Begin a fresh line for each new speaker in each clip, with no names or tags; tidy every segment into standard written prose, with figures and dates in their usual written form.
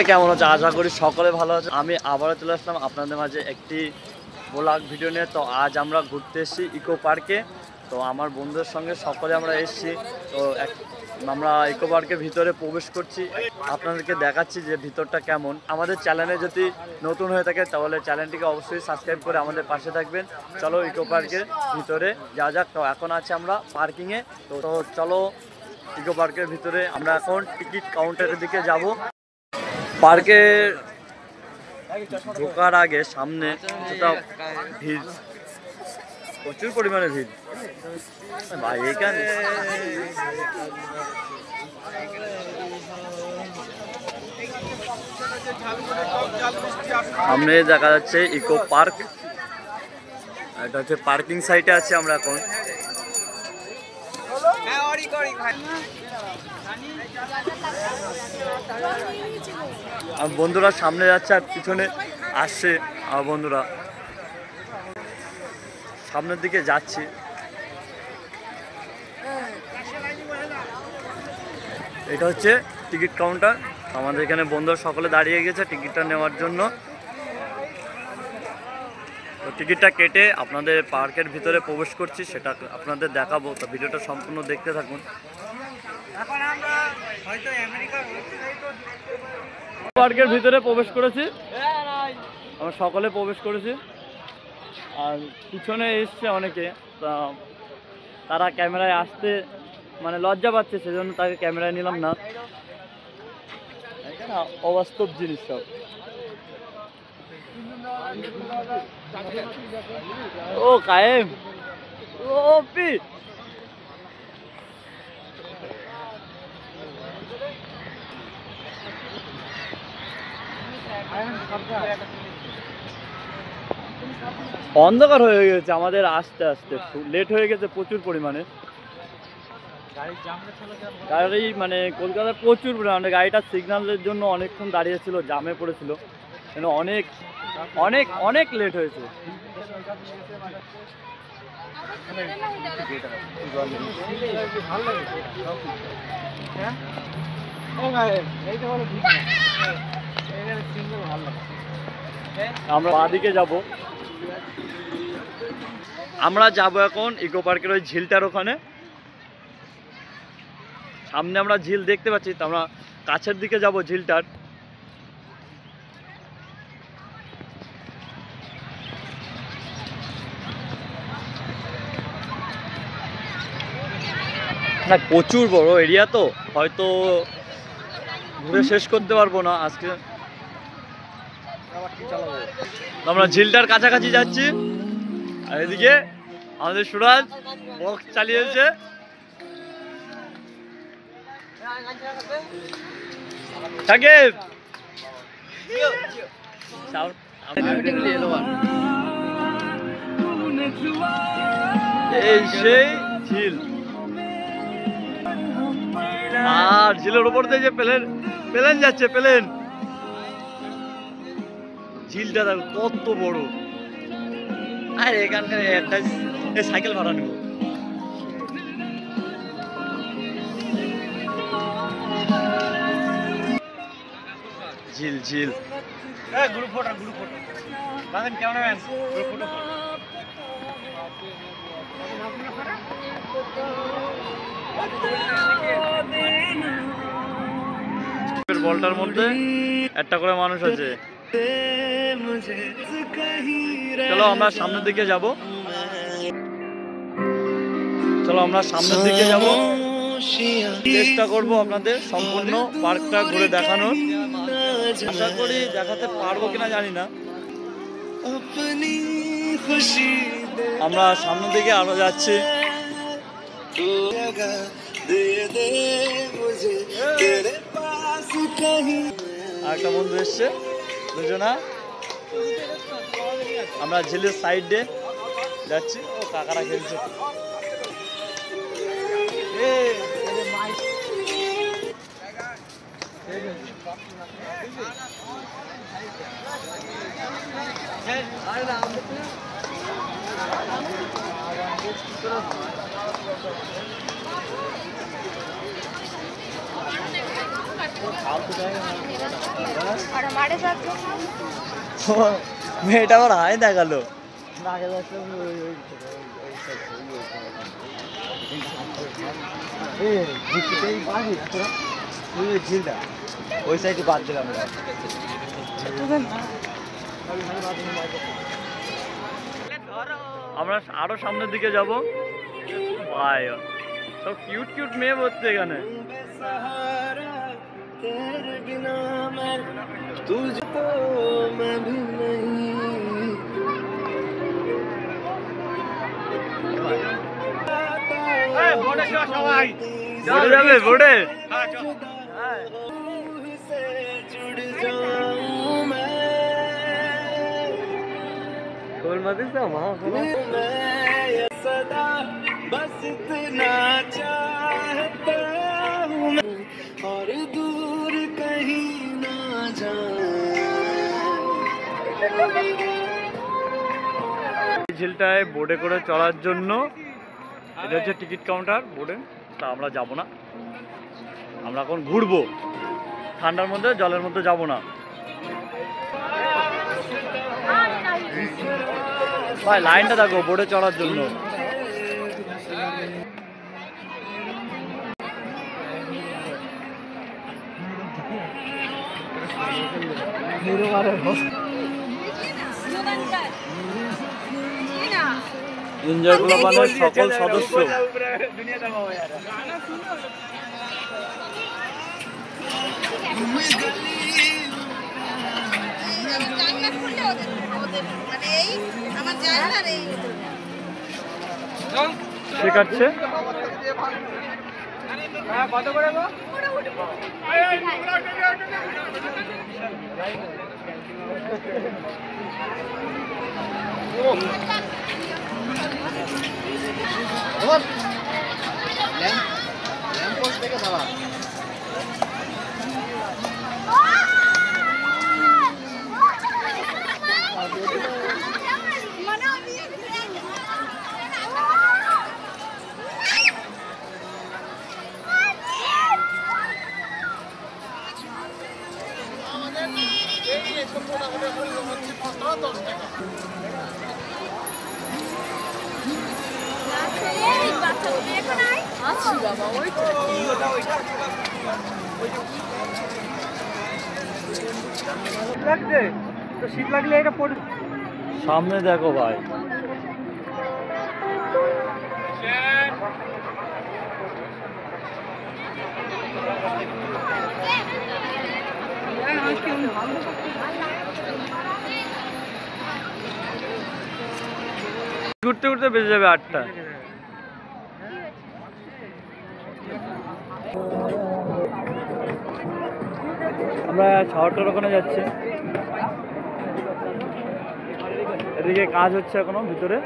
কেমন আছে? আশা করি সকলে ভালো আছে। আমি আবারও চলে আসলাম আপনাদের মাঝে একটি ব্লগ ভিডিও নিয়ে। তো আজ আমরা ঘুরতে এসেছি ইকো পার্কে। তো আমার বন্ধুদের সঙ্গে সকলে আমরা এসেছি। তো আমরা ইকো পার্কের ভিতরে প্রবেশ করছি, আপনাদেরকে দেখাচ্ছি যে ভিতরটা কেমন। আমাদের চ্যানেলে যদি নতুন হয়ে থাকে তাহলে চ্যানেলটিকে অবশ্যই সাবস্ক্রাইব করে আমাদের পাশে থাকবেন। চলো ইকো পার্কের ভিতরে যা যাক। তো এখন আছে আমরা পার্কিংয়ে। তো চলো ইকো পার্কের ভিতরে আমরা এখন টিকিট কাউন্টারের দিকে যাব। পার্কে ঢোকার আগে সামনে একটা ভিড়, প্রচুর পরিমাণে ভিড় ভাই এখানে। সামনে দেখা যাচ্ছে ইকো পার্ক, এটা হচ্ছে পার্কিং সাইটে আছে আমরা এখন। বন্ধুরা সামনে যাচ্ছে আর পিছনে আসছে আমার বন্ধুরা, সামনের দিকে যাচ্ছি। এটা হচ্ছে টিকিট কাউন্টার। আমাদের এখানে বন্ধুরা সকলে দাঁড়িয়ে গেছে টিকিটটা নেওয়ার জন্য। তো টিকিটটা কেটে আপনাদের পার্কের ভিতরে প্রবেশ করছি, সেটা আপনাদের দেখাবো। তো ভিডিওটা সম্পূর্ণ দেখতে থাকুন। পার্কের ভিতরে প্রবেশ করেছি, আমরা সকলে প্রবেশ করেছি। আর পিছনে এসছে অনেকে, তা তারা ক্যামেরায় আসতে মানে লজ্জা পাচ্ছে, সেজন্য তাকে ক্যামেরায় নিলাম না। অবাস্তব জিনিস সব। ও কায়েম, ও পি অন্ধকার হয়ে গেছে আমাদের, আস্তে আস্তে লেট হয়ে গেছে প্রচুর পরিমাণে। গাড়ি মানে কলকাতায় প্রচুর পরিমাণে, গাড়িটা সিগন্যালের জন্য অনেকক্ষণ দাঁড়িয়েছিল, জামে পড়েছিল, অনেক অনেক অনেক লেট হয়েছে। আমরা বাঁদিকে যাব, আমরা যাব এখন ইকো পার্কের ওই ঝিলটার ওখানে। সামনে আমরা ঝিল দেখতে পাচ্ছি, তো আমরা কাছের দিকে যাব ঝিলটার। না প্রচুর বড় এরিয়া, তো হয়তো ঘুরে শেষ করতে পারবো না আজকে। আমরা ঝিলটার কাছাকাছি যাচ্ছি, আর এদিকে আমাদের সুরাজ বক্স চালিয়েছে। এই সেই ঝিল, আর ঝিলের উপর দিয়ে যে প্লেন যাচ্ছে, প্লেন। ঝিলটা দেখো কত বড়। আর এখানকার একটা সাইকেল ভাড়া নেব। ঝিল ঝিল group photo, group photo cameraman, group photo. বলটার মধ্যে একটা করে মানুষ আছে। চলো আমরা সামনের দিকে যাব, চলো আমরা সামনের দিকে যাব। চেষ্টা করব আপনাদের সম্পূর্ণ পার্কটা ঘুরে দেখানোর। আশা করি দেখাতে পারবো কিনা জানি না। আমরা সামনের দিকে আরো যাচ্ছি। আরেকটা বন্ধু এসছে, দুজনা। আমরা ঝিলের সাইডে যাচ্ছি। ও কাকারা খেলছে। মেয়েটা আবার হাই দেখালো। ওই সাইডে বাদ দিলাম। আমরা আরো সামনের দিকে যাব। ভাই সব কিউট কিউট মেয়ে বলছে এখানে। যাবে বোর্ডে बस इतना चाहता हूँ और दूर कहीं ना जाऊं। ঝিলটায় বোর্ডে করে চলার জন্য এটা হচ্ছে টিকিট কাউন্টার বোর্ডে। তা আমরা যাব না, আমরা এখন ঘুরবো। ঠান্ডার মধ্যে জলের মধ্যে যাব না ভাই। লাইনটা দেখো বোর্ডে চড়ার জন্য। এনজয় ক্লাবের সকল সদস্য শেখাচ্ছে। কত করে থেকে দাঁড়া শীত লাগলে এটা সামনে দেখো ভাই। ঘুরতে ঘুরতে বেজে যাবে 8টা। আমরা শহরটার ওখানে যাচ্ছি। এদিকে কাজ হচ্ছে এখনো ভিতরে।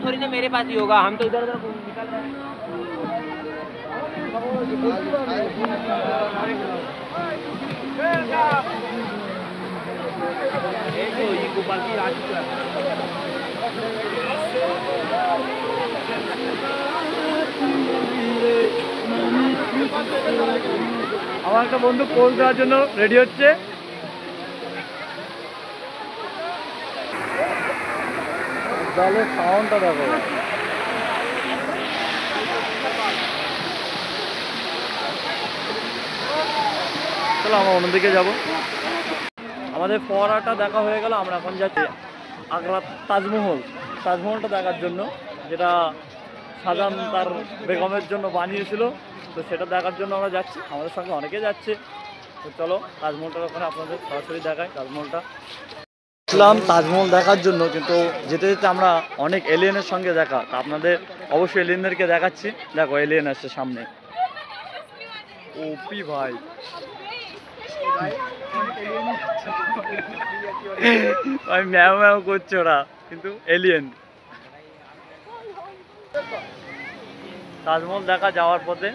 थोड़ी देर मेरे पास ही होगा, हम तो इधर उधर निकल रहे हैं। गोपाल की राज
আমার একটা বন্ধু পোজ দেওয়ার জন্য রেডি হচ্ছে। জলের সাউন্ডটা দেখো। চলো আমরা অন্যদিকে যাব। আমাদের ফোয়ারাটা দেখা হয়ে গেল। আমরা এখন যাচ্ছি আগ্রা তাজমহল। তাজমহলটা দেখার জন্য, যেটা শাহজাহান তার বেগমের জন্য বানিয়েছিল। তো সেটা দেখার জন্য আমরা যাচ্ছি, আমাদের সঙ্গে অনেকে যাচ্ছে। তো চলো তাজমহলটার ওখানে আপনাদের সরাসরি দেখাই তাজমহলটা। আসলাম তাজমহল দেখার জন্য, কিন্তু যেতে যেতে আমরা অনেক এলিয়েনের সঙ্গে দেখা। তা আপনাদের অবশ্যই এলিয়েনদেরকে দেখাচ্ছি। দেখো এলিয়েন আসছে সামনে। ওপি ভাই, আমি ম্যাও ম্যাও করছে ওরা, কিন্তু এলিয়েন। তাজমহল দেখা যাওয়ার পথে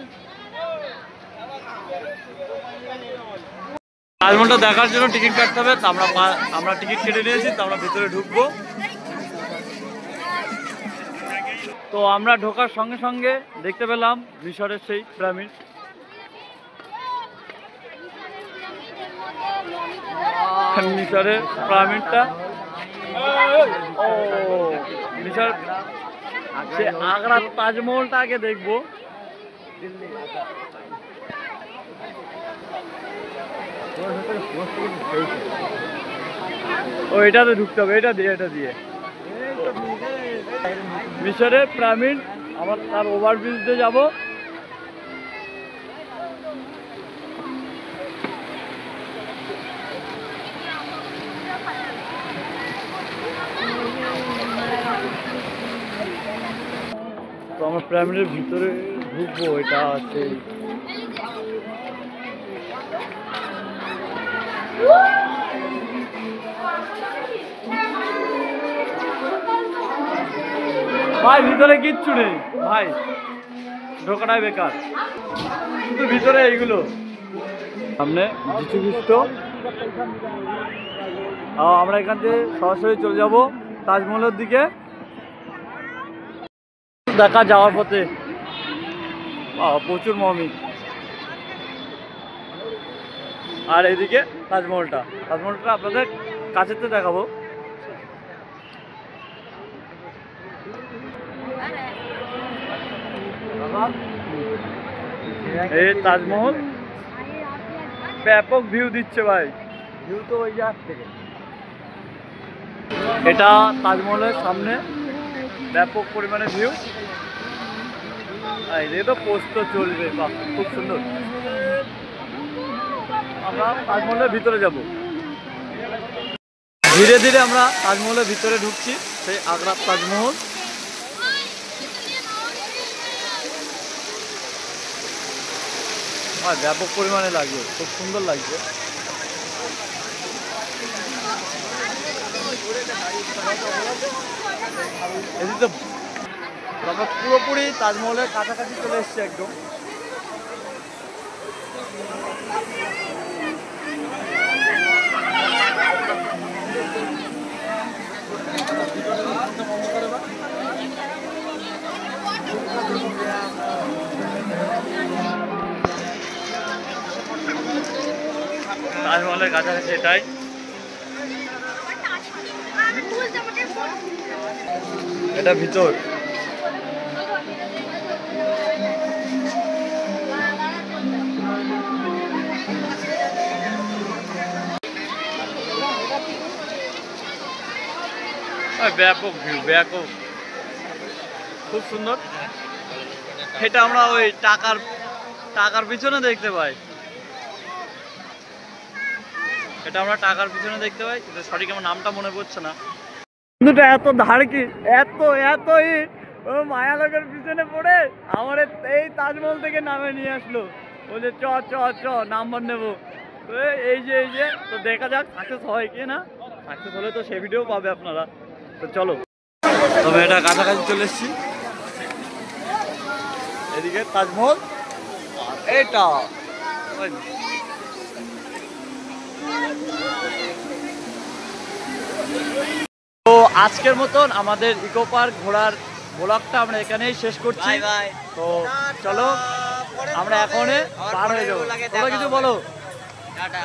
তাজমহলটা দেখার জন্য টিকিট কাটতে হবে, তো আমরা টিকিট কেটে নিয়েছি, তো আমরা ভিতরে ঢুকবো। তো আমরা ঢোকার সঙ্গে সঙ্গে দেখতে পেলাম মিশরের সেই পিরামিড। মিশরের পিরামিডটা ও মিশর সে আগ্রার তাজমহলটা আগে দেখবো। ও এটাতে ঢুকতে হবে, এটা দিয়ে মিশরের পিরামিড। আবার তার ওভারব্রিজ দিয়ে যাবো। তো আমরা পিরামিডের ভিতরে ঢুকবো, এটা আছে ভাই, ভিতরে কিচ্ছু নেই ভাই, ঢোকাটাই বেকার, কিন্তু ভিতরে এইগুলো সামনে যিশু খ্রিস্ট। আমরা এখান থেকে সরাসরি চলে যাব তাজমহলের দিকে। দেখা যাওয়ার পথে প্রচুর মমি, আর এইদিকে তাজমহলটা আপনাদের কাছেতে দেখাবো। এই তাজমহল ব্যাপক ভিউ দিচ্ছে ভাই, ভিউ তো ওই জায়গা থেকে। এটা তাজমহলের সামনে ব্যাপক পরিমাণে ভিউ। এই তো পোস্ট চলবে, বাহ খুব সুন্দর। আমরা তাজমহলের ভিতরে যাব, ধীরে ধীরে আমরা তাজমহলের ভিতরে ঢুকছি, সেই আগ্রার তাজমহল। ব্যাপক পরিমাণে লাগবে, খুব সুন্দর লাগছে। এদিকে তো আমরা পুরোপুরি তাজমহলের কাছাকাছি চলে এসেছি একদম। তাজমহলের কাছাকাছি এটাই। এটা ভিতর, ব্যাপক ভিউ, ব্যাপক খুব সুন্দর। এটা আমরা ওই টাকার পিছনে দেখতে পাই, এটা আমরা টাকার পিছনে দেখতে পাই, কিন্তু সঠিক আমার নামটা মনে পড়ছে না। বন্ধুটা এত ধারকি, এত মায়া লোকের পিছনে পড়ে আমার এই তাজমহল থেকে নামে নিয়ে আসলো, বলছে চ নাম্বার নেবো। তো এই যে তো দেখা যাক সাকসেস হয় কি না, সাকসেস হলে তো সে ভিডিও পাবে আপনারা। তো চলো, তবে এটা কাছাকাছি চলে এসেছি। এদিকে তাজমহল, এটা তো আজকের মতন আমাদের ইকো পার্ক ঘোরার ব্লগটা আমরা এখানেই শেষ করছি। তো চলো আমরা এখন পার হয়ে যাবো, তোমরা কিছু বলো। টাটা।